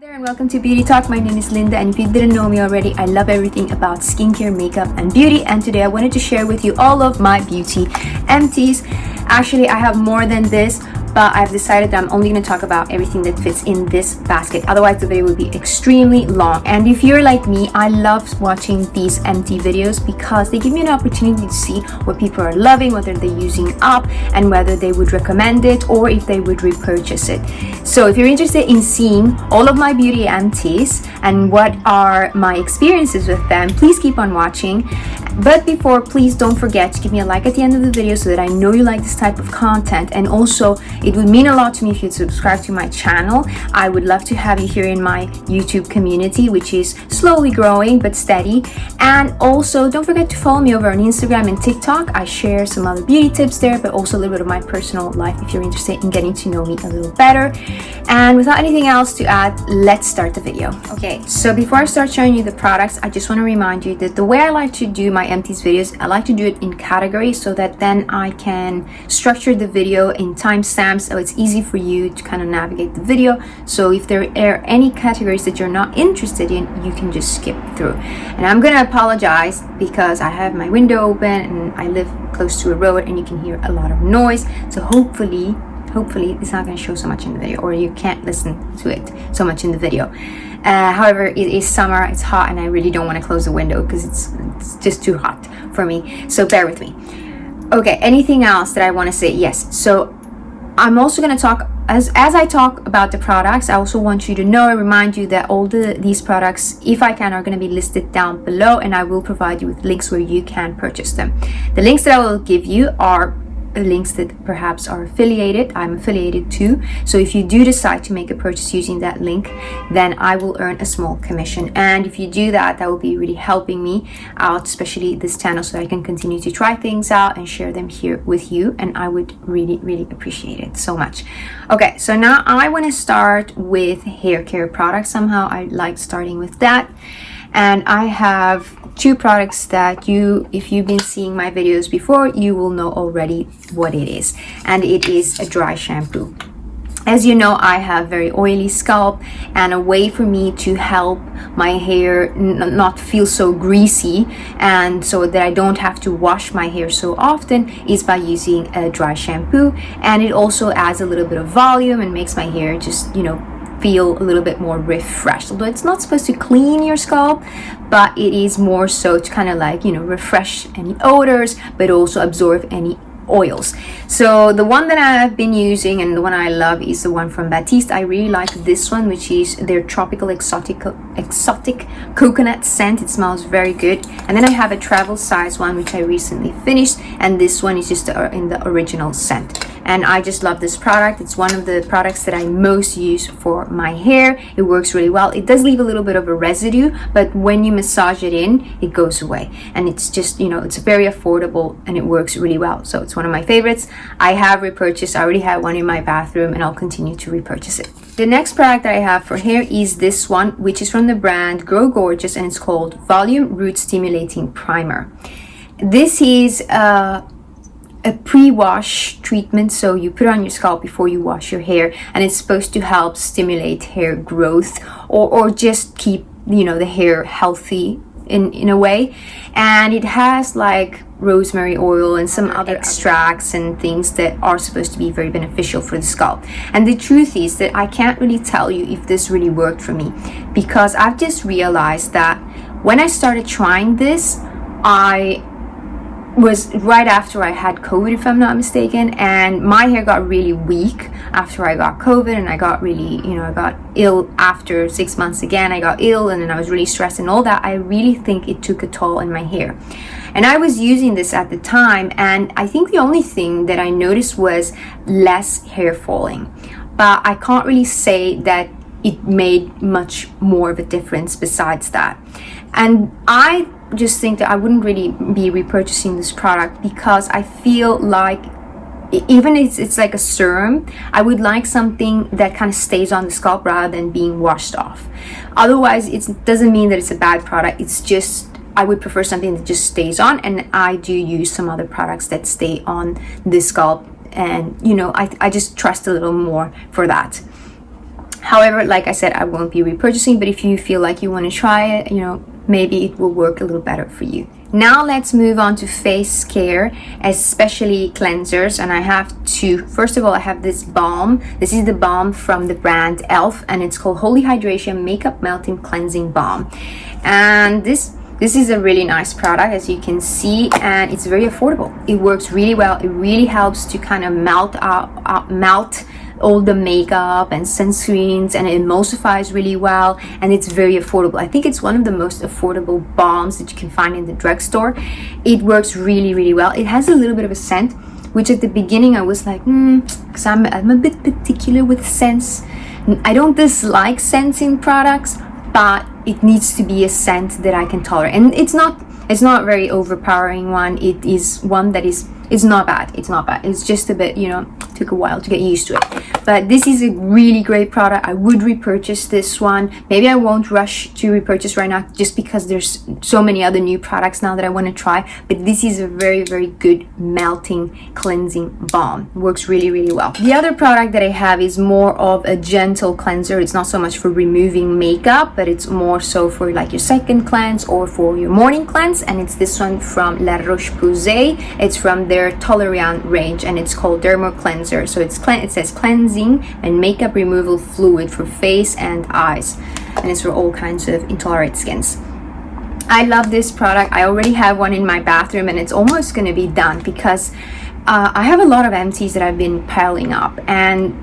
Hi there and welcome to Beauty Talk. My name is Linda, and if you didn't know me already, I love everything about skincare, makeup and beauty, and today I wanted to share with you all of my beauty empties. Actually, I have more than this, but I've decided that I'm only going to talk about everything that fits in this basket. Otherwise, the video would be extremely long. And if you're like me, I love watching these empty videos because they give me an opportunity to see what people are loving, whether they're using up, and whether they would recommend it or if they would repurchase it. So if you're interested in seeing all of my beauty empties and what are my experiences with them, please keep on watching. But before, please don't forget to give me a like at the end of the video so that I know you like this type of content. And also, it would mean a lot to me if you'd subscribe to my channel. I would love to have you here in my YouTube community, which is slowly growing but steady. And also, don't forget to follow me over on Instagram and TikTok. I share some other beauty tips there, but also a little bit of my personal life if you're interested in getting to know me a little better. And without anything else to add, let's start the video. Okay, so before I start showing you the products, I just want to remind you that the way I like to do my empties videos, I like to do it in categories so that then I can structure the video in timestamps so it's easy for you to kind of navigate the video. So if there are any categories that you're not interested in, you can just skip through. And I'm gonna apologize because I have my window open and I live close to a road and you can hear a lot of noise. So hopefully it's not going to show so much in the video, or you can't listen to it so much in the video. However, it is summer, it's hot, and I really don't want to close the window because it's just too hot for me. So bear with me. Okay, anything else that I want to say? Yes. So I'm also going to talk, as I talk about the products, I also want you to know and remind you that all these products, if I can, are going to be listed down below, and I will provide you with links where you can purchase them. The links that I will give you are links that perhaps are affiliated. I'm affiliated too, so if you do decide to make a purchase using that link, then I will earn a small commission. And if you do that, that will be really helping me out, especially this channel, so that I can continue to try things out and share them here with you, and I would really appreciate it so much. Okay, so now I want to start with hair care products. Somehow I like starting with that, and I have two products that if you've been seeing my videos before, you will know already what it is, and it is a dry shampoo. As you know, I have very oily scalp, and a way for me to help my hair not feel so greasy and so that I don't have to wash my hair so often is by using a dry shampoo. And it also adds a little bit of volume and makes my hair just, feel a little bit more refreshed. Although it's not supposed to clean your scalp, but it is more so to kind of like, refresh any odors, but also absorb any oils. So the one that I've been using and the one I love is the one from Batiste. I really like this one, which is their tropical exotic coconut scent. It smells very good. And then I have a travel size one which I recently finished, and this one is just in the original scent. And I just love this product. It's one of the products that I most use for my hair. It works really well. It does leave a little bit of a residue, but when you massage it in, it goes away. And it's just, it's very affordable and it works really well. So it's one of my favorites. I have repurchased. I already have one in my bathroom and I'll continue to repurchase it. The next product that I have for hair is this one, which is from the brand Grow Gorgeous, and it's called Volume Root Stimulating Primer. This is a pre-wash treatment, so you put it on your scalp before you wash your hair, and it's supposed to help stimulate hair growth or just keep the hair healthy in a way. And it has like rosemary oil and some other extracts and things that are supposed to be very beneficial for the scalp. And the truth is that I can't really tell you if this really worked for me, because I've just realized that when I started trying this, I was right after I had COVID, if I'm not mistaken, and my hair got really weak after I got COVID, and I got really, I got ill after 6 months again. I got ill, and then I was really stressed and all that. I really think it took a toll on my hair. And I was using this at the time, and I think the only thing that I noticed was less hair falling, but I can't really say that it made much more of a difference besides that. And I just think that I wouldn't really be repurchasing this product because I feel like even if it's like a serum, I would like something that kind of stays on the scalp rather than being washed off. Otherwise, it doesn't mean that it's a bad product. It's just I would prefer something that just stays on, and I do use some other products that stay on the scalp, and I just trust a little more for that. However, like I said, I won't be repurchasing, but if you feel like you want to try it, you know, maybe it will work a little better for you. Now let's move on to face care, especially cleansers, and I have two. First of all, I have this balm. This is the balm from the brand e.l.f. and it's called Holy Hydration Makeup Melting Cleansing Balm. And this is a really nice product, as you can see, and it's very affordable. It works really well. It really helps to kind of melt all the makeup and sunscreens, and it emulsifies really well, and it's very affordable. I think it's one of the most affordable balms that you can find in the drugstore. It works really, really well. It has a little bit of a scent, which at the beginning I was like, because I'm a bit particular with scents. I don't dislike scents in products, but it needs to be a scent that I can tolerate, and it's not a very overpowering one. It is one that it's not bad. It's just a bit, you know, took a while to get used to it. But this is a really great product. I would repurchase this one. Maybe I won't rush to repurchase right now just because there's so many other new products now that I want to try. But this is a very, very good melting cleansing balm. It works really, really well. The other product that I have is more of a gentle cleanser. It's not so much for removing makeup, but it's more so for like your second cleanse or for your morning cleanse. And it's this one from La Roche-Posay. It's from their Toleriane range, and it's called Dermo Cleanser. So it says cleansing and makeup removal fluid for face and eyes, and it's for all kinds of intolerant skins. I love this product. I already have one in my bathroom, and it's almost going to be done because I have a lot of empties that I've been piling up, and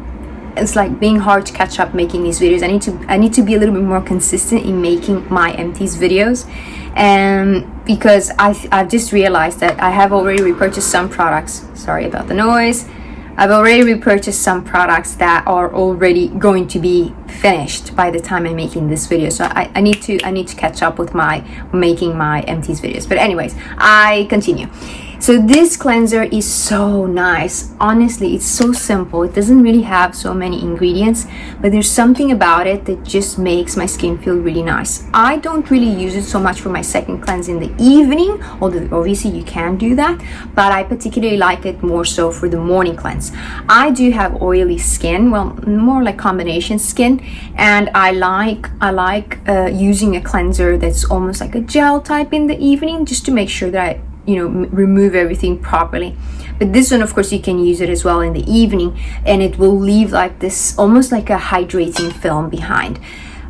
it's like being hard to catch up making these videos. I need to be a little bit more consistent in making my empties videos, and because I've just realized that I have already repurchased some products. Sorry about the noise. I've already repurchased some products that are already going to be finished by the time I'm making this video. So I need to catch up with making my empties videos. But anyways, I continue. So this cleanser is so nice. Honestly, it's so simple. It doesn't really have so many ingredients, but there's something about it that just makes my skin feel really nice. I don't really use it so much for my second cleanse in the evening, although obviously you can do that, but I particularly like it more so for the morning cleanse. I do have oily skin, well, more like combination skin, and I like using a cleanser that's almost like a gel type in the evening, just to make sure that I remove everything properly. But this one, of course, you can use it as well in the evening, and it will leave like this, almost like a hydrating film behind.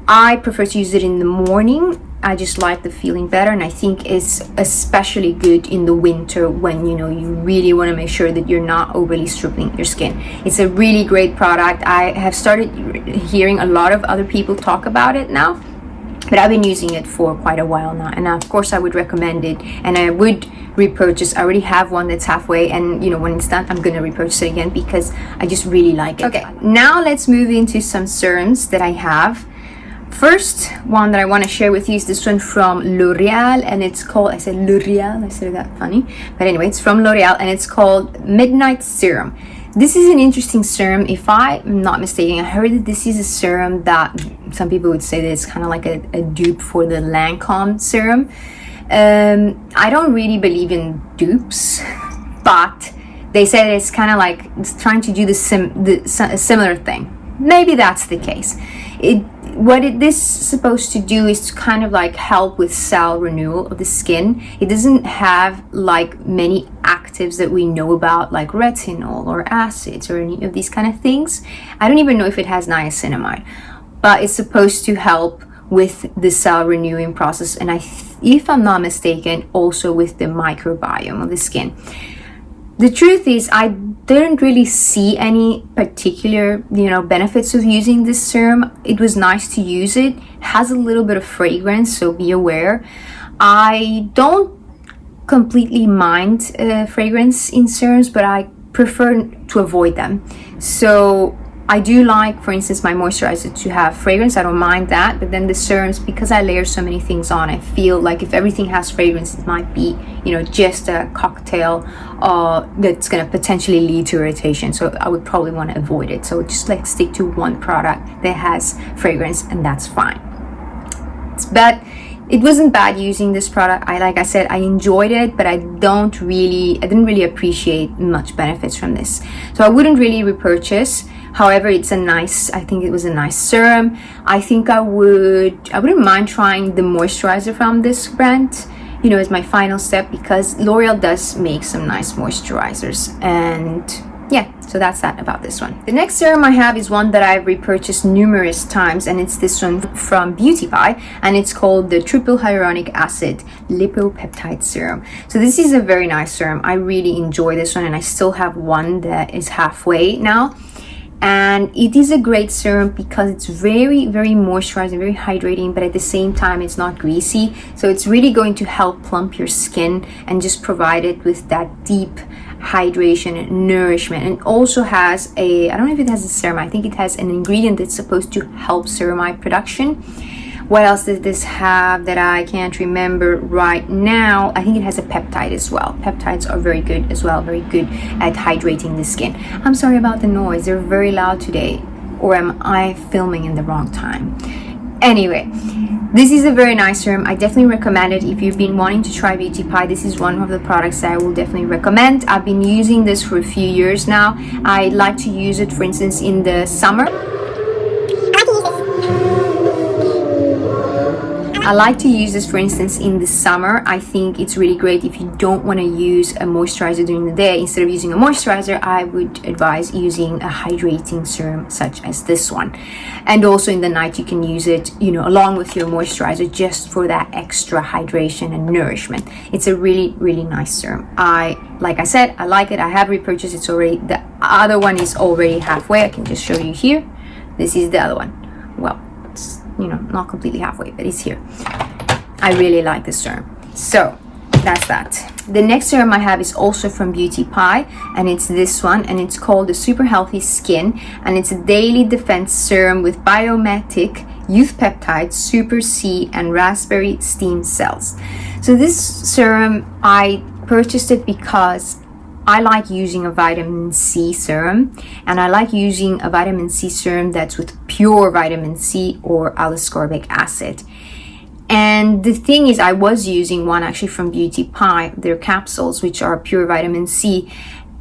I prefer to use it in the morning. I just like the feeling better, and I think it's especially good in the winter when you really want to make sure that you're not overly stripping your skin. It's a really great product. I have started hearing a lot of other people talk about it now, but I've been using it for quite a while now, and of course I would recommend it, and I would repurchase. I already have one that's halfway, and when it's done, I'm gonna repurchase it again because I just really like it. Okay, now let's move into some serums that I have. First one that I want to share with you is this one from L'Oreal, and it's called, I said L'Oreal, I said that funny, but anyway, it's from L'Oreal, and it's called Midnight Serum. This is an interesting serum. If I'm not mistaken, I heard that this is a serum that some people would say that it's kind of like a dupe for the Lancome serum. I don't really believe in dupes, but they said it's kind of like it's trying to do a similar thing. Maybe that's the case. What this is supposed to do is to kind of like help with cell renewal of the skin. It doesn't have like many actives that we know about, like retinol or acids or any of these kind of things. I don't even know if it has niacinamide, but it's supposed to help with the cell renewing process, and if I'm not mistaken, also with the microbiome of the skin. The truth is, I didn't really see any particular, benefits of using this serum. It was nice to use it. It has a little bit of fragrance, so be aware. I don't completely mind fragrance in serums, but I prefer to avoid them. So I do like, for instance, my moisturizer to have fragrance. I don't mind that, but then the serums, because I layer so many things on, I feel like if everything has fragrance, it might be, just a cocktail that's going to potentially lead to irritation. So I would probably want to avoid it. So just like stick to one product that has fragrance, and that's fine. But it wasn't bad using this product. Like I said, I enjoyed it, but I didn't really appreciate much benefits from this. So I wouldn't really repurchase. However, it's a nice, I think it was a nice serum. I think I wouldn't mind trying the moisturizer from this brand, you know, as my final step, because L'Oreal does make some nice moisturizers. And yeah, so that's that about this one. The next serum I have is one that I've repurchased numerous times, and it's this one from Beauty Pie, and it's called the Triple Hyaluronic Acid Lipopeptide Serum. So this is a very nice serum. I really enjoy this one, and I still have one that is halfway now. And it is a great serum because it's very, very moisturizing, very hydrating, but at the same time it's not greasy, so it's really going to help plump your skin and just provide it with that deep hydration and nourishment. And it also has I don't know if it has a serum, I think it has an ingredient that's supposed to help ceramide production. What else does this have that I can't remember right now? I think it has a peptide as well. Peptides are very good as well, very good at hydrating the skin. I'm sorry about the noise, they're very loud today. Or am I filming in the wrong time? Anyway, this is a very nice serum. I definitely recommend it if you've been wanting to try Beauty Pie. This is one of the products that I will definitely recommend. I've been using this for a few years now. I like to use it, for instance, in the summer. I like to use this, for instance, in the summer. I think it's really great if you don't want to use a moisturizer during the day. Instead of using a moisturizer, I would advise using a hydrating serum such as this one. And also in the night, you can use it, you know, along with your moisturizer, just for that extra hydration and nourishment. It's a really, really nice serum. Like I said, I like it. I have repurchased it already. The other one is already halfway. I can just show you here. This is the other one. Well, you know, not completely halfway, but it's here. I really like this serum. So that's that. The next serum I have is also from Beauty Pie, and it's this one, and it's called the Super Healthy Skin, and it's a daily defense serum with biomimetic youth peptides, super C, and raspberry stem cells. So this serum, I purchased it because I like using a vitamin C serum, and I like using a vitamin C serum that's with pure vitamin C or ascorbic acid. And the thing is, I was using one actually from Beauty Pie, their capsules, which are pure vitamin C,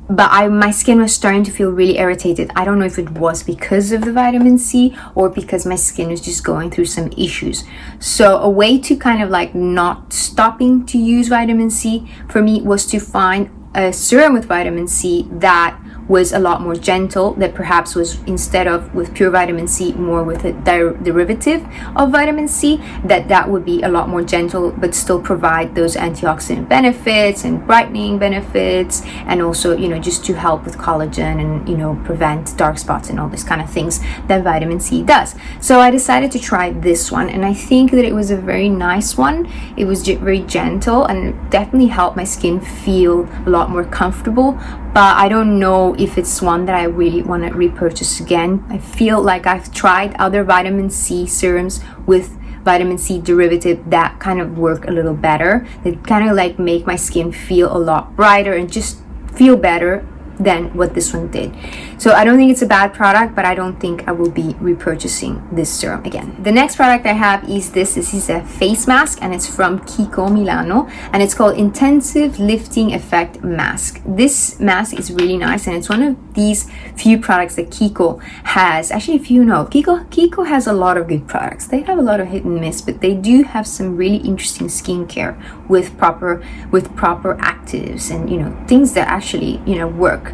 but my skin was starting to feel really irritated. I don't know if it was because of the vitamin C or because my skin was just going through some issues. So a way to kind of like not stopping to use vitamin C for me was to find a serum with vitamin C that was a lot more gentle, that perhaps was, instead of with pure vitamin C, more with a derivative of vitamin C, that would be a lot more gentle but still provide those antioxidant benefits and brightening benefits, and also, you know, just to help with collagen and, you know, prevent dark spots and all this kind of things that vitamin C does. So I decided to try this one, and I think that it was a very nice one. It was very gentle and it definitely helped my skin feel a lot more comfortable, but I don't know if it's one that I really want to repurchase again. I feel like I've tried other vitamin C serums with vitamin C derivative that kind of work a little better. They kind of like make my skin feel a lot brighter and just feel better than what this one did. So I don't think it's a bad product, but I don't think I will be repurchasing this serum again. The next product I have is this is a face mask, and it's from Kiko Milano, and it's called Intensive Lifting Effect Mask. This mask is really nice, and it's one of these few products that Kiko has. Actually, if you know, Kiko has a lot of good products. They have a lot of hit and miss, but they do have some really interesting skincare with proper actives and, you know, things that actually, you know, work.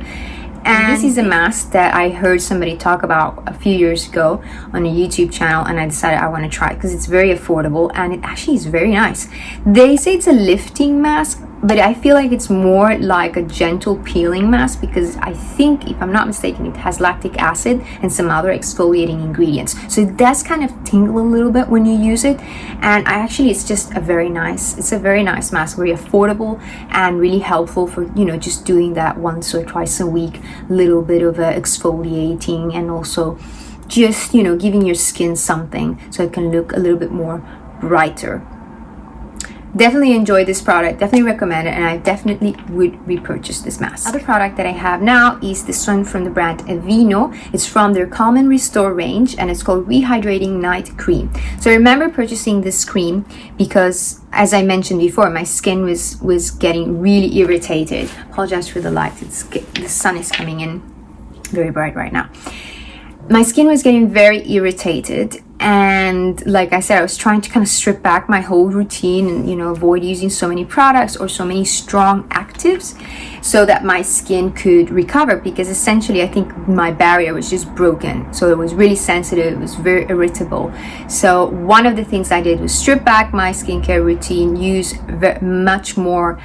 And this is a mask that I heard somebody talk about a few years ago on a YouTube channel, and I decided I want to try it because it's very affordable and it actually is very nice. They say it's a lifting mask, but I feel like it's more like a gentle peeling mask, because I think, if I'm not mistaken, it has lactic acid and some other exfoliating ingredients. So it does kind of tingle a little bit when you use it. And it's just a very nice mask, very affordable and really helpful for, you know, just doing that once or twice a week, little bit of exfoliating, and also just, you know, giving your skin something so it can look a little bit more brighter. Definitely enjoy this product, definitely recommend it, and I definitely would repurchase this mask. Other product that I have now is this one from the brand Avene. It's from their Calm and Restore range, and it's called Rehydrating Night Cream. So I remember purchasing this cream because, as I mentioned before, my skin was getting really irritated. Apologize for the light, the sun is coming in very bright right now. my skin was getting very irritated, and like I said, I was trying to kind of strip back my whole routine and, you know, avoid using so many products or so many strong actives so that my skin could recover, because essentially I think my barrier was just broken. So it was really sensitive, it was very irritable. So one of the things I did was strip back my skincare routine, use much more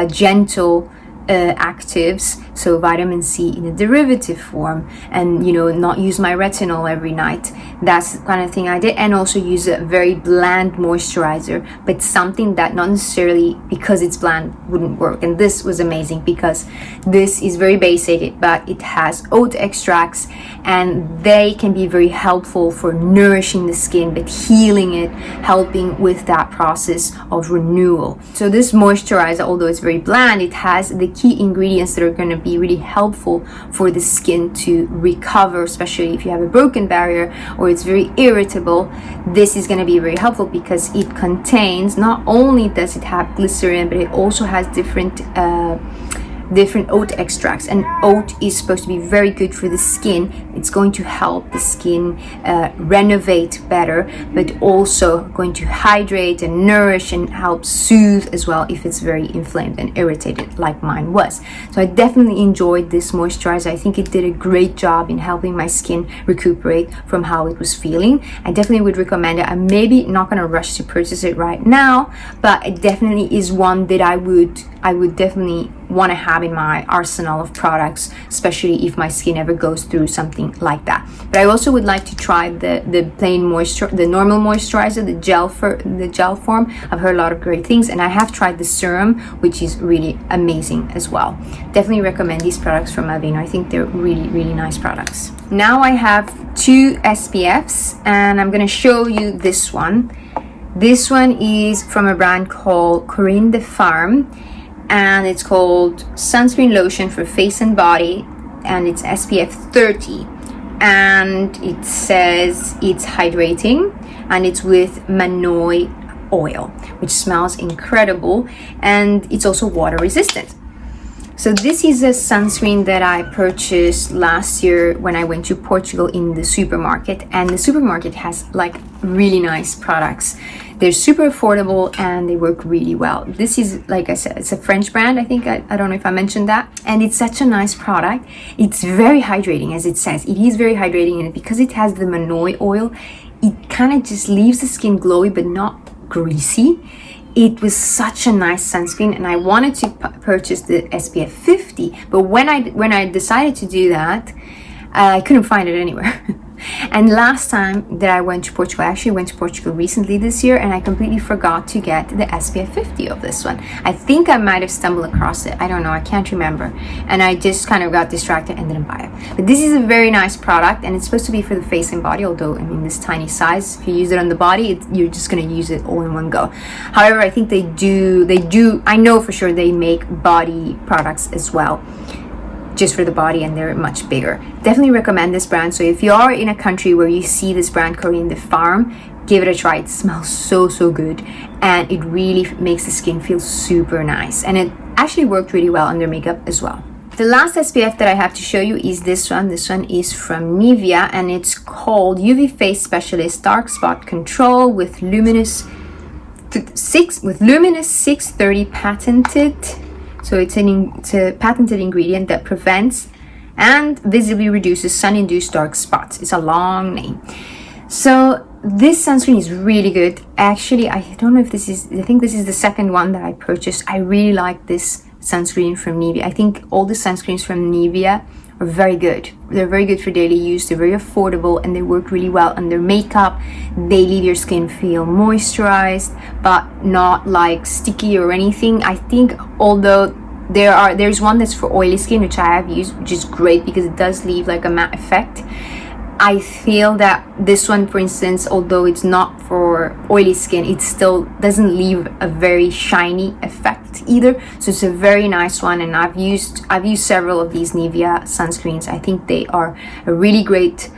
gentle actives, so vitamin C in a derivative form, and, you know, not use my retinol every night. That's the kind of thing I did. And also use a very bland moisturizer, but something that not necessarily because it's bland wouldn't work. And this was amazing because this is very basic, but it has oat extracts, and they can be very helpful for nourishing the skin but healing it, helping with that process of renewal. So this moisturizer, although it's very bland, it has the key ingredients that are going to be really helpful for the skin to recover, especially if you have a broken barrier or it's very irritable. This is going to be very helpful because it contains, not only does it have glycerin, but it also has different oat extracts, and oat is supposed to be very good for the skin. It's going to help the skin renovate better, but also going to hydrate and nourish and help soothe as well if it's very inflamed and irritated like mine was. So I definitely enjoyed this moisturizer. I think it did a great job in helping my skin recuperate from how it was feeling. I definitely would recommend it. I'm maybe not going to rush to purchase it right now, but it definitely is one that I would definitely want to have in my arsenal of products, especially if my skin ever goes through something like that. But I also would like to try the plain moisture, the normal moisturizer, the gel form. I've heard a lot of great things, and I have tried the serum, which is really amazing as well. Definitely recommend these products from Avene. I think they're really, really nice products. Now I have 2 SPFs, and I'm going to show you this one. This one is from a brand called Corine de Farme, and it's called sunscreen lotion for face and body, and it's SPF 30, and it says it's hydrating, and it's with manoi oil, which smells incredible, and it's also water resistant. So this is a sunscreen that I purchased last year when I went to Portugal in the supermarket, and the supermarket has like really nice products. They're super affordable and they work really well. This is, like I said, it's a French brand. I think I don't know if I mentioned that. And it's such a nice product. It's very hydrating, as it says. It is very hydrating, and because it has the manoi oil, it kind of just leaves the skin glowy but not greasy. It was such a nice sunscreen, and I wanted to purchase the SPF 50, but when I decided to do that, I couldn't find it anywhere. And last time that I went to Portugal, I actually went to Portugal recently this year, and I completely forgot to get the SPF 50 of this one. I think I might have stumbled across it. I don't know. I can't remember. And I just kind of got distracted and didn't buy it. But this is a very nice product, and it's supposed to be for the face and body, although, I mean, this tiny size, if you use it on the body, you're just going to use it all in one go. However, I think they do, I know for sure they make body products as well, just for the body, and they're much bigger. Definitely recommend this brand. So if you are in a country where you see this brand Corine de Farme, give it a try. It smells so good, and it really makes the skin feel super nice, and it actually worked really well on their makeup as well. The last SPF that I have to show you is this one. This one is from Nivea, and it's called UV Face Specialist Dark Spot Control with Luminous 630 patented. So it's a patented ingredient that prevents and visibly reduces sun-induced dark spots. It's a long name. So this sunscreen is really good. Actually, I don't know if I think this is the second one that I purchased. I really like this sunscreen from Nivea. I think all the sunscreens from Nivea are very good. They're very good for daily use. They're very affordable, and they work really well on their makeup. They leave your skin feel moisturized but not like sticky or anything. I think, although there's one that's for oily skin, which I have used, which is great because it does leave like a matte effect. I feel that this one, for instance, although it's not for oily skin, it still doesn't leave a very shiny effect either. So it's a very nice one, and I've used several of these Nivea sunscreens. I think they are a really great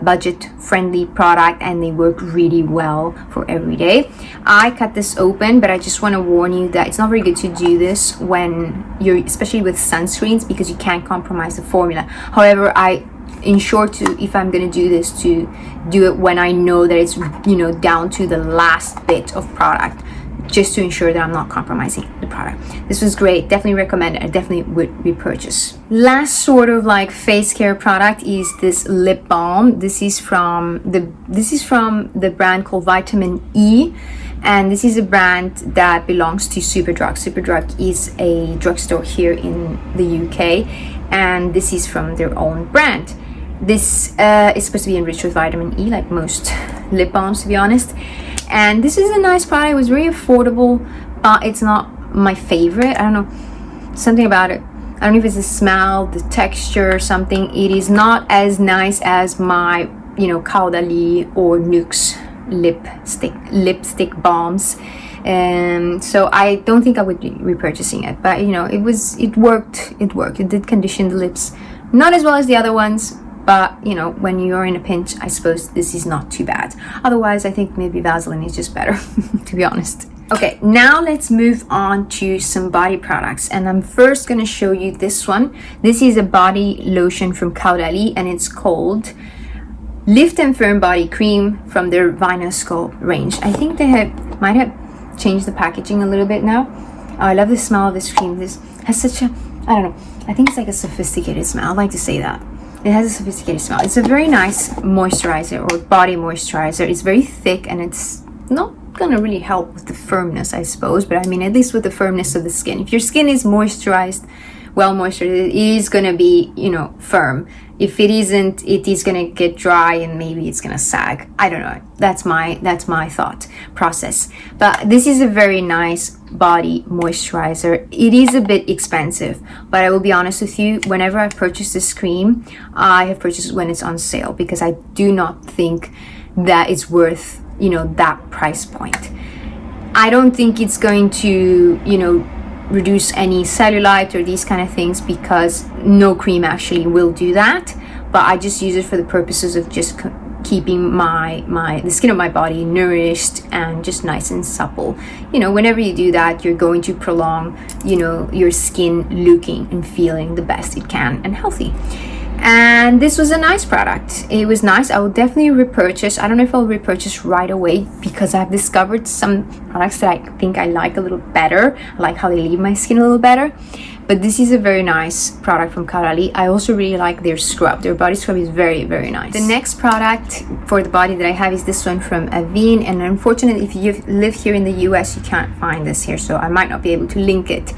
budget friendly product, and they work really well for every day. I cut this open, but I just want to warn you that it's not very good to do this when you're, especially with sunscreens, because you can't compromise the formula. However, I ensure to, if I'm going to do this, to do it when I know that it's, you know, down to the last bit of product, just to ensure that I'm not compromising the product. This was great, definitely recommend it. I definitely would repurchase. Last sort of like face care product is this lip balm. This is from the brand called Vitamin E, and this is a brand that belongs to Superdrug. Superdrug is a drugstore here in the UK, and this is from their own brand. This is supposed to be enriched with vitamin E, like most lip balms, to be honest. And this is a nice product. It was very affordable, but it's not my favorite. I don't know, something about it. I don't know if it's the smell, the texture, or something. It is not as nice as my, you know, Caudalie or Nuxe lipstick balms. So I don't think I would be repurchasing it, but you know, it worked. It did condition the lips, not as well as the other ones, but you know, when you're in a pinch, I suppose this is not too bad. Otherwise, I think maybe Vaseline is just better, to be honest. Okay, now let's move on to some body products, and I'm first going to show you this one. This is a body lotion from Caudalie, and it's called Lift and Firm Body Cream from their Vinoscope range. I think they might have changed the packaging a little bit now. Oh, I love the smell of this cream. This has such a, I don't know, I think it's like a sophisticated smell. I like to say that. It has a sophisticated smell. It's a very nice moisturizer or body moisturizer. It's very thick, and it's not gonna really help with the firmness, I suppose, but I mean, at least with the firmness of the skin. If your skin is moisturized, well moisturized, it is gonna be, you know, firm. If it isn't, it is gonna get dry and maybe it's gonna sag. I don't know. That's my thought process. But this is a very nice body moisturizer. It is a bit expensive, but I will be honest with you, whenever I purchase this cream, I have purchased it when it's on sale, because I do not think that it's worth, you know, that price point. I don't think it's going to, you know, reduce any cellulite or these kind of things, because no cream actually will do that. But I just use it for the purposes of just keeping the skin of my body nourished and just nice and supple. You know, whenever you do that, you're going to prolong, you know, your skin looking and feeling the best it can and healthy. And this was a nice product. It was nice. I will definitely repurchase. I don't know if I'll repurchase right away, because I've discovered some products that I think I like a little better. I like how they leave my skin a little better. But this is a very nice product from Caudalie. I also really like their scrub. Their body scrub is very, very nice. The next product for the body that I have is this one from Avene. And unfortunately, if you live here in the US, you can't find this here, so I might not be able to link it.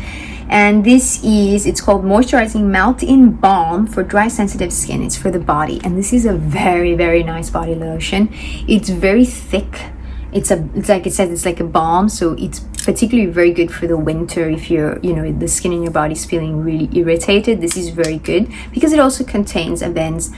And it's called Moisturising Melt-In Balm for dry sensitive skin. It's for the body, and this is a very, very nice body lotion. It's very thick. It's like it says, it's like a balm, so it's particularly very good for the winter if you're, you know, the skin in your body is feeling really irritated. This is very good because it also contains Avene's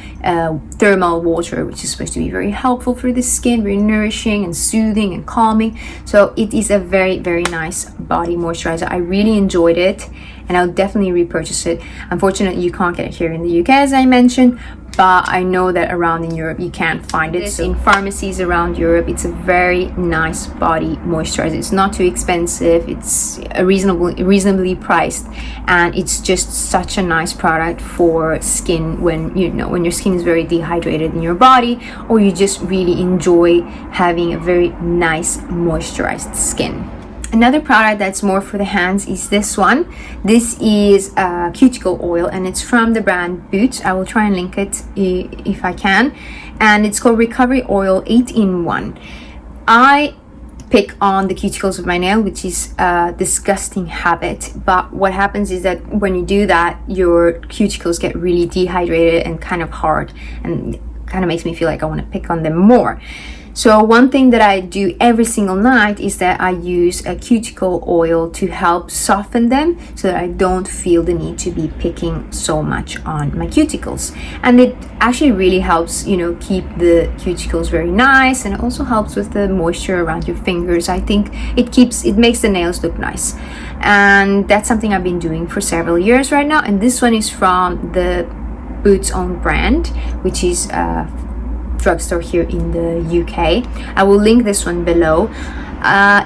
thermal water, which is supposed to be very helpful for the skin, very nourishing and soothing and calming. So it is a very, very nice body moisturizer. I really enjoyed it, and I'll definitely repurchase it. Unfortunately, you can't get it here in the UK, as I mentioned, but I know that around in Europe you can't find it. So in pharmacies around Europe, it's a very nice body moisturizer. It's not too expensive. It's a reasonably priced, and it's just such a nice product for skin when, you know, when your skin is very dehydrated in your body, or you just really enjoy having a very nice moisturized skin. Another product that's more for the hands is this one. This is cuticle oil, and it's from the brand Boots. I will try and link it if I can. And it's called Recovery Oil 8-in-1. I pick on the cuticles of my nail, which is a disgusting habit. But what happens is that when you do that, your cuticles get really dehydrated and kind of hard, and kind of makes me feel like I want to pick on them more. So one thing that I do every single night is that I use a cuticle oil to help soften them, so that I don't feel the need to be picking so much on my cuticles. And it actually really helps, you know, keep the cuticles very nice, and it also helps with the moisture around your fingers. I think it makes the nails look nice. And that's something I've been doing for several years right now. And this one is from the Boots own brand, which is drugstore here in the UK. I will link this one below.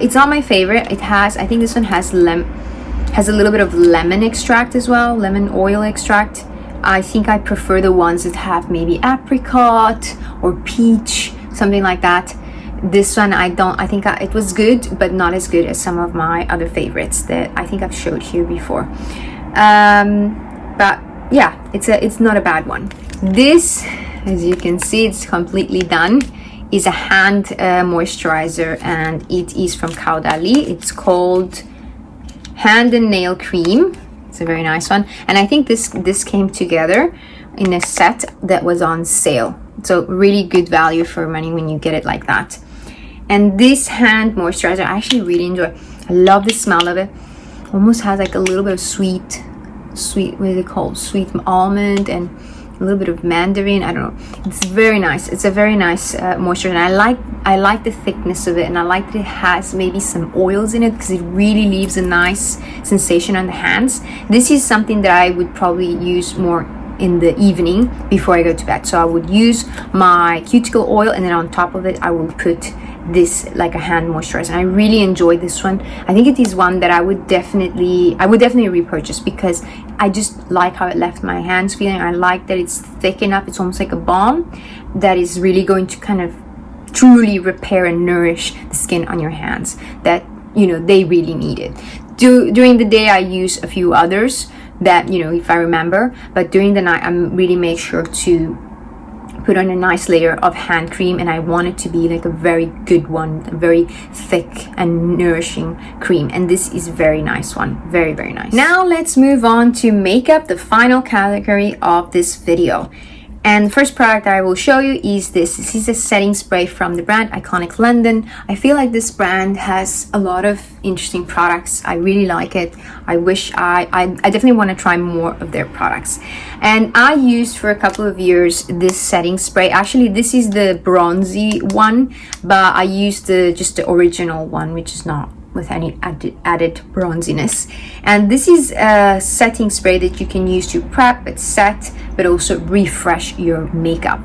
It's not my favorite. It has, I think this one has a little bit of lemon extract as well, lemon oil extract. I think I prefer the ones that have maybe apricot or peach, something like that. This one I think it was good, but not as good as some of my other favorites that I think I've showed here before. But yeah, it's not a bad one. This, as you can see, it's completely done, is a hand moisturizer, and it is from Caudalie. It's called Hand and Nail Cream. It's a very nice one, and I think this came together in a set that was on sale, so really good value for money when you get it like that. And this hand moisturizer I actually really enjoy. I love the smell of it. Almost has like a little bit of sweet, what is it called, sweet almond and a little bit of mandarin. I don't know, it's very nice. It's a very nice moisturizer, and I like the thickness of it, and I like that it has maybe some oils in it, because it really leaves a nice sensation on the hands. This is something that I would probably use more in the evening before I go to bed. So I would use my cuticle oil, and then on top of it I will put this like a hand moisturizer. And I really enjoy this one. I think it is one that I would definitely repurchase, because I just like how it left my hands feeling. I like that it's thick enough. It's almost like a balm that is really going to kind of truly repair and nourish the skin on your hands that, you know, they really need it. During the day I use a few others that, you know, if I remember, but during the night I really make sure to put on a nice layer of hand cream, and I want it to be like a very good one, a very thick and nourishing cream, and this is a very nice one, very, very nice. Now let's move on to makeup, the final category of this video. And the first product that I will show you is this. This is a setting spray from the brand Iconic London. I feel like this brand has a lot of interesting products. I really like it. I wish I definitely want to try more of their products. And I used for a couple of years this setting spray. Actually, this is the bronzy one, but I used just the original one, which is not with any added bronziness. And this is a setting spray that you can use to prep and set, but also refresh your makeup.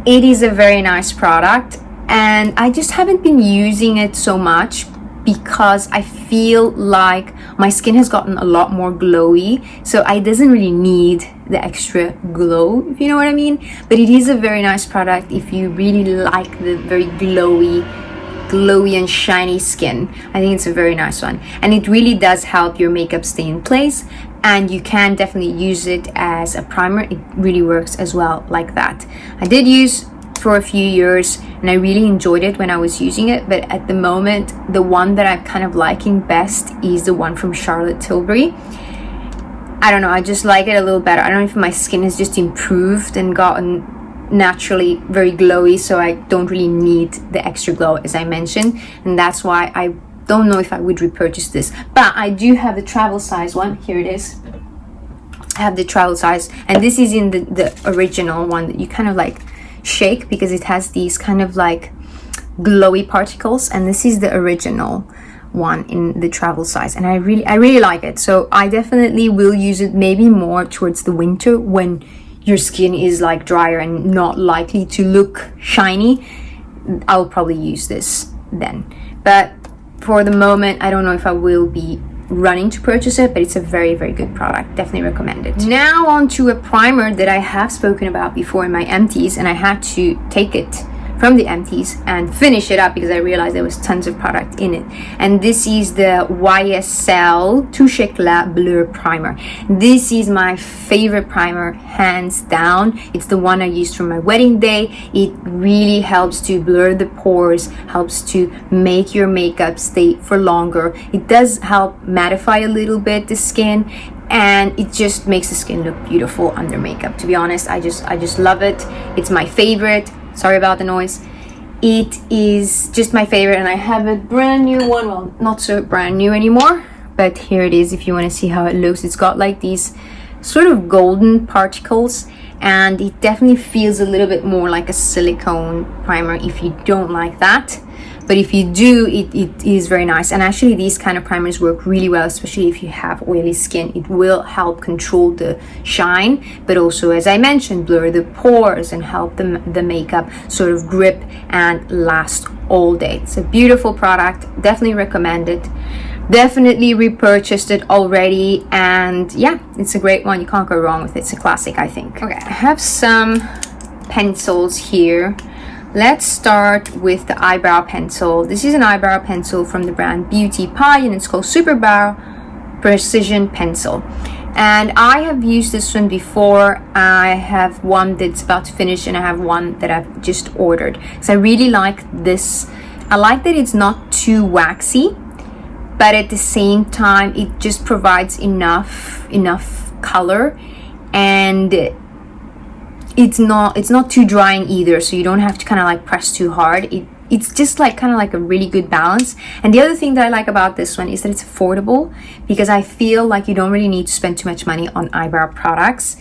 It is a very nice product, and I just haven't been using it so much because I feel like my skin has gotten a lot more glowy, so it doesn't really need the extra glow, if you know what I mean. But it is a very nice product if you really like the very glowy and shiny skin. I think it's a very nice one, and it really does help your makeup stay in place, and you can definitely use it as a primer. It really works as well like that. I did use for a few years and I really enjoyed it when I was using it, but at the moment the one that I'm kind of liking best is the one from Charlotte Tilbury. I don't know, I just like it a little better. I don't know if my skin has just improved and gotten naturally very glowy, so I don't really need the extra glow, as I mentioned, and that's why I don't know if I would repurchase this. But I do have the travel size one. Here it is. I have the travel size, and this is in the original one that you kind of like shake, because it has these kind of like glowy particles, and this is the original one in the travel size, and I really like it. So I definitely will use it maybe more towards the winter when your skin is like drier and not likely to look shiny. I'll probably use this then, but for the moment I don't know if I will be running to purchase it, but it's a very, very good product. Definitely recommend it. Now on to a primer that I have spoken about before in my Empties, and I had to take it from the Empties and finish it up because I realized there was tons of product in it. And this is the YesStyle Touche Éclat Blur Primer. This is my favorite primer, hands down. It's the one I used for my wedding day. It really helps to blur the pores, helps to make your makeup stay for longer. It does help mattify a little bit the skin, and it just makes the skin look beautiful under makeup. To be honest, I just love it. It's my favorite. Sorry about the noise. It is just my favorite, and I have a brand new one. Well, not so brand new anymore, but here it is if you want to see how it looks. It's got like these sort of golden particles, and it definitely feels a little bit more like a silicone primer if you don't like that. but if you do, it is very nice. And actually these kind of primers work really well, especially if you have oily skin. It will help control the shine, but also, as I mentioned, blur the pores and help the makeup sort of grip and last all day. It's a beautiful product, definitely recommend it. Definitely repurchased it already, and yeah, it's a great one. You can't go wrong with it. It's a classic, I think. Okay, I have some pencils here. Let's start with the eyebrow pencil. This is an eyebrow pencil from the brand Beauty Pie, and it's called Superbrow Precision Pencil. And I have used this one before. I have one that's about to finish, and I have one that I've just ordered. So I really like this. I like that it's not too waxy, but at the same time it just provides enough color, and it's not too drying either, so you don't have to kind of like press too hard. It's just like kind of like a really good balance. And the other thing that I like about this one is that it's affordable, because I feel like you don't really need to spend too much money on eyebrow products.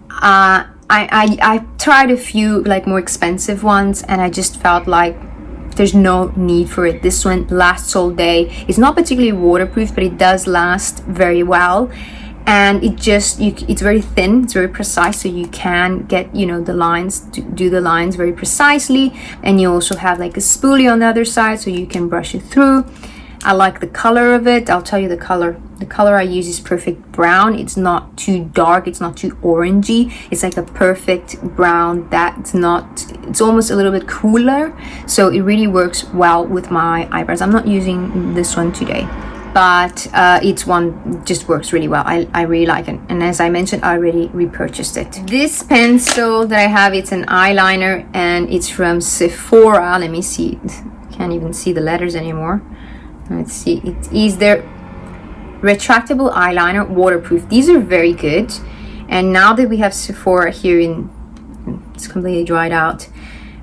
I tried a few like more expensive ones, and I just felt like there's no need for it. This one lasts all day. It's not particularly waterproof, but it does last very well. And it's very thin, it's very precise, so you can get, you know, the lines, do the lines very precisely. And you also have like a spoolie on the other side, so you can brush it through. I like the color of it. I'll tell you the color. The color I use is perfect brown. It's not too dark, it's not too orangey. It's like a perfect brown it's almost a little bit cooler. So it really works well with my eyebrows. I'm not using this one today, but it's one just works really well. I really like it, and as I mentioned, I already repurchased it. This pencil that I have, it's an eyeliner, and it's from Sephora. Let me see, can't even see the letters anymore. Let's see, it is their retractable eyeliner, waterproof. These are very good, and now that we have Sephora here it's completely dried out.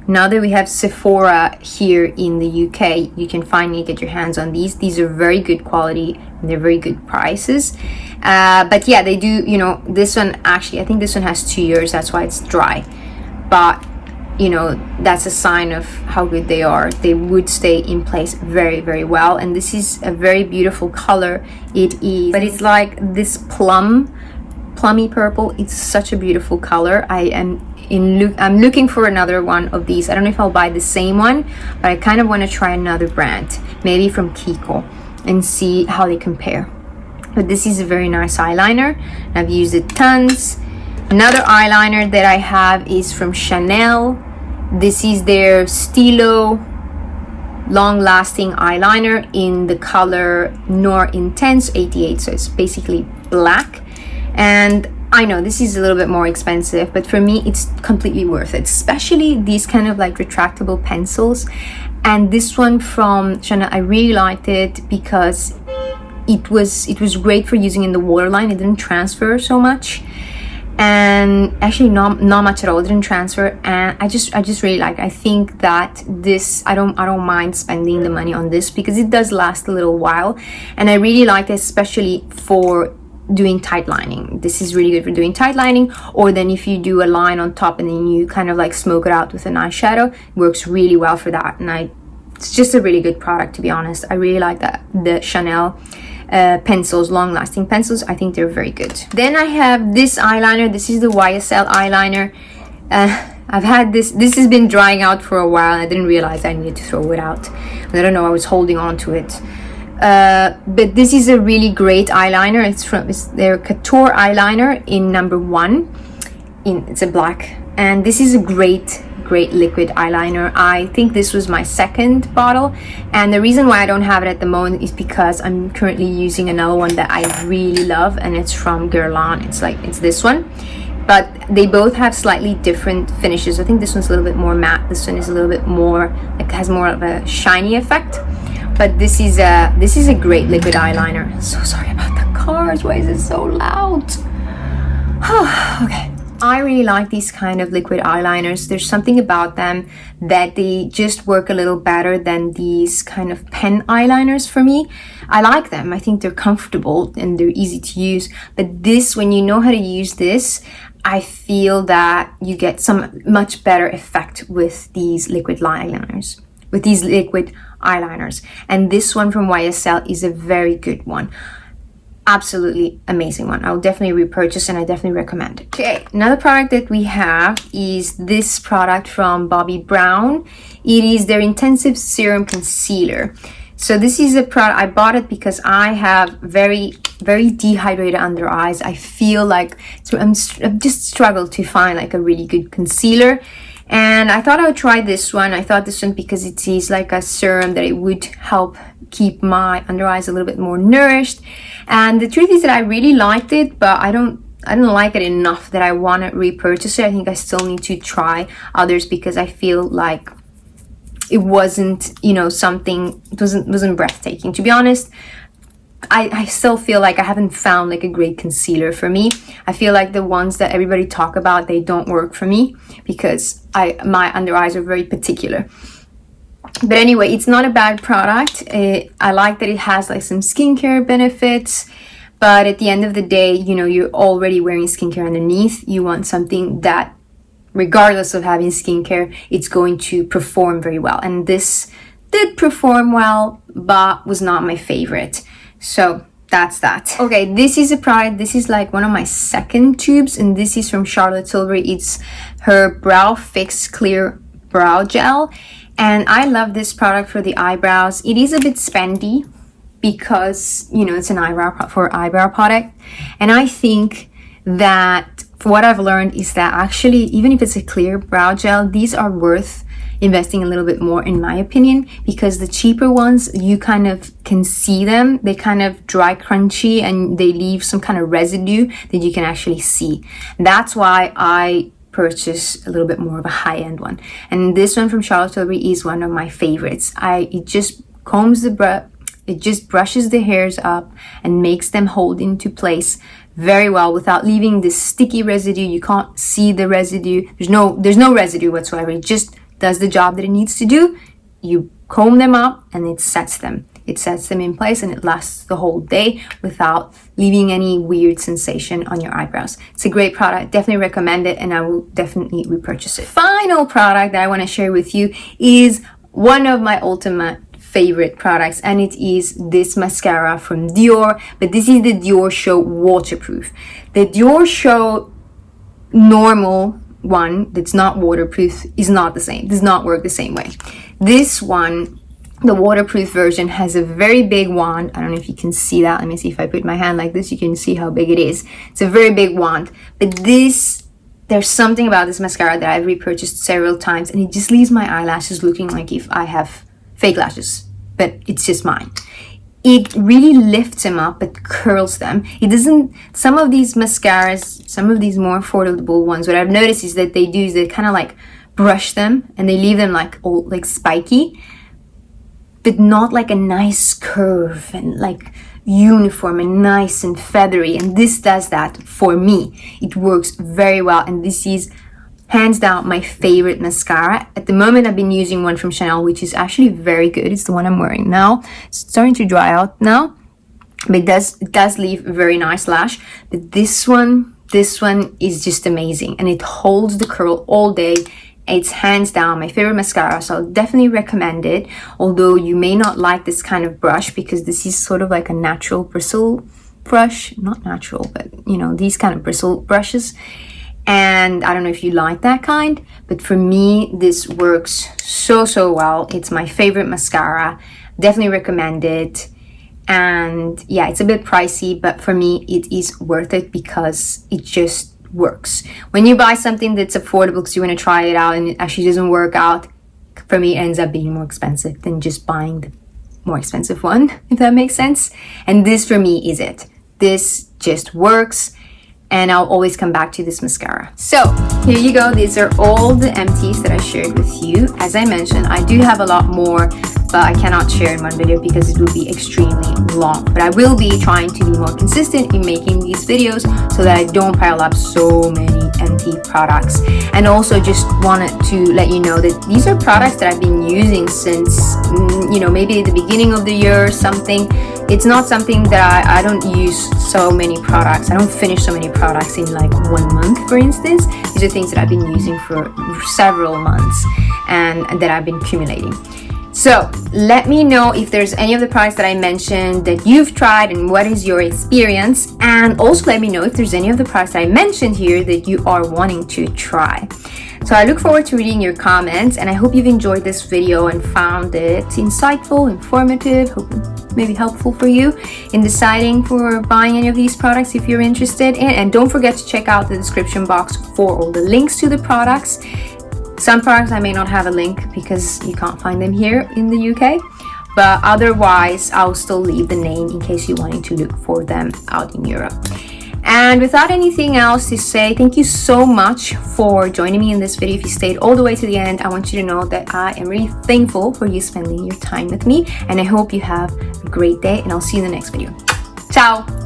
Now that we have Sephora here in the UK, you can finally get your hands on these. These are very good quality, and they're very good prices. But yeah, they do, you know, this one actually, I think this one has 2 years, that's why it's dry. But, you know, that's a sign of how good they are. They would stay in place very, very well. And this is a very beautiful color. It is, but it's like this plummy purple. It's such a beautiful color. I'm looking for another one of these. I don't know if I'll buy the same one, but I kind of want to try another brand, maybe from Kiko, and see how they compare. But this is a very nice eyeliner. I've used it tons. Another eyeliner that I have is from Chanel. This is their Stilo long-lasting eyeliner in the color Noir Intense 88, so it's basically black. And I know this is a little bit more expensive, but for me it's completely worth it, especially these kind of like retractable pencils. And this one from Chanel, I really liked it because it was great for using in the waterline. It didn't transfer so much, and actually not much at all. It didn't transfer, and I just really like it. I think that this, I don't mind spending the money on this because it does last a little while, and I really like it, especially for doing tight lining. This is really good for doing tight lining, or then if you do a line on top and then you kind of like smoke it out with an eyeshadow, it works really well for that. And it's just a really good product, to be honest. I really like the Chanel pencils, long-lasting pencils. I think they're very good. Then I have this eyeliner. This is the YesStyle eyeliner. I've had this has been drying out for a while, and I didn't realize I needed to throw it out. I don't know, I was holding on to it. But this is a really great eyeliner. It's their Couture eyeliner in number 1. It's a black, and this is a great liquid eyeliner. I think this was my second bottle, and the reason why I don't have it at the moment is because I'm currently using another one that I really love, and it's from Guerlain. It's this one, but they both have slightly different finishes. I think this one's a little bit more matte. This one is a little bit more, like, has more of a shiny effect. But this is a great liquid eyeliner. So sorry about the cars. Why is it so loud? Okay. I really like these kind of liquid eyeliners. There's something about them that they just work a little better than these kind of pen eyeliners for me. I like them. I think they're comfortable and they're easy to use. But this, when you know how to use this, I feel that you get some much better effect with these liquid eyeliners. with these liquid eyeliners. And this one from YesStyle is a very good one. Absolutely amazing one. I'll definitely repurchase and I definitely recommend it. Okay, another product that we have is this product from Bobbi Brown. It is their Intensive Serum Concealer. So this is a product, I bought it because I have very dehydrated under eyes. I feel like I've just struggled to find like a really good concealer. And I thought I would try this one. I thought this one because it is like a serum that it would help keep my under eyes a little bit more nourished. And the truth is that I really liked it, but I don't like it enough that I want to repurchase it. I think I still need to try others because I feel like it wasn't, you know, something, it wasn't breathtaking. To be honest, I still feel like I haven't found like a great concealer for me. I feel like the ones that everybody talk about, they don't work for me because my under eyes are very particular. But anyway, it's not a bad product. I like that it has like some skincare benefits, but at the end of the day, you know, you're already wearing skincare underneath. You want something that, regardless of having skincare, it's going to perform very well. And this did perform well, but was not my favorite. So that's that. Okay, this is a product. This is like one of my second tubes, and this is from Charlotte Tilbury. It's her Brow Fix Clear Brow Gel. And I love this product for the eyebrows. It is a bit spendy because, you know, it's an eyebrow product. And I think that what I've learned is that actually, even if it's a clear brow gel, these are worth investing a little bit more, in my opinion, because the cheaper ones, you kind of can see them. They kind of dry, crunchy, and they leave some kind of residue that you can actually see. That's why I purchase a little bit more of a high-end one. And this one from Charlotte Tilbury is one of my favorites. It just combs it just brushes the hairs up and makes them hold into place very well without leaving this sticky residue. You can't see the residue. There's no residue whatsoever. It just does the job that it needs to do. You comb them up and it sets them in place, and it lasts the whole day without leaving any weird sensation on your eyebrows. It's a great product. Definitely recommend it, and I will definitely repurchase it. Final product that I want to share with you is one of my ultimate favorite products, and it is this mascara from Dior, but this is the Dior Show Waterproof. The Dior Show normal one that's not waterproof is not the same, does not work the same way. This one, the waterproof version, has a very big wand. I don't know if you can see that. Let me see if I put my hand like this, you can see how big it is. It's a very big wand, but there's something about this mascara that I've repurchased several times, and it just leaves my eyelashes looking like if I have fake lashes, but it's just mine. It really lifts them up, but curls them. It doesn't, some of these mascaras, some of these more affordable ones, what I've noticed is that they kind of like brush them and they leave them like all like spiky, but not like a nice curve and like uniform and nice and feathery. And this does that for me. It works very well, and this is hands down my favorite mascara. At the moment, I've been using one from Chanel, which is actually very good. It's the one I'm wearing now. It's starting to dry out now, but it does leave a very nice lash. But this one is just amazing, and it holds the curl all day. It's hands down my favorite mascara, so I'll definitely recommend it. Although you may not like this kind of brush, because this is sort of like a natural bristle brush. Not natural, but you know, these kind of bristle brushes. And I don't know if you like that kind, but for me, this works so well. It's my favorite mascara. Definitely recommend it. And yeah, it's a bit pricey, but for me, it is worth it because it just works. When you buy something that's affordable because you want to try it out and it actually doesn't work out, for me, it ends up being more expensive than just buying the more expensive one, if that makes sense. And this for me is it. This just works, and I'll always come back to this mascara. So here you go. These are all the empties that I shared with you. As I mentioned, I do have a lot more, but I cannot share in one video because it will be extremely long. But I will be trying to be more consistent in making these videos so that I don't pile up so many empty products. And also just wanted to let you know that these are products that I've been using since, you know, maybe at the beginning of the year or something. It's not something that I don't use so many products. I don't finish so many products in like 1 month, for instance. These are things that I've been using for several months and that I've been accumulating. So let me know if there's any of the products that I mentioned that you've tried and what is your experience, and also let me know if there's any of the products that I mentioned here that you are wanting to try. So I look forward to reading your comments, and I hope you've enjoyed this video and found it insightful, informative, maybe helpful for you in deciding for buying any of these products if you're interested in. And don't forget to check out the description box for all the links to the products. Some products I may not have a link because you can't find them here in the UK, but otherwise I'll still leave the name in case you're wanting to look for them out in Europe. And without anything else to say, thank you so much for joining me in this video. If you stayed all the way to the end, I want you to know that I am really thankful for you spending your time with me, and I hope you have a great day, and I'll see you in the next video. Ciao!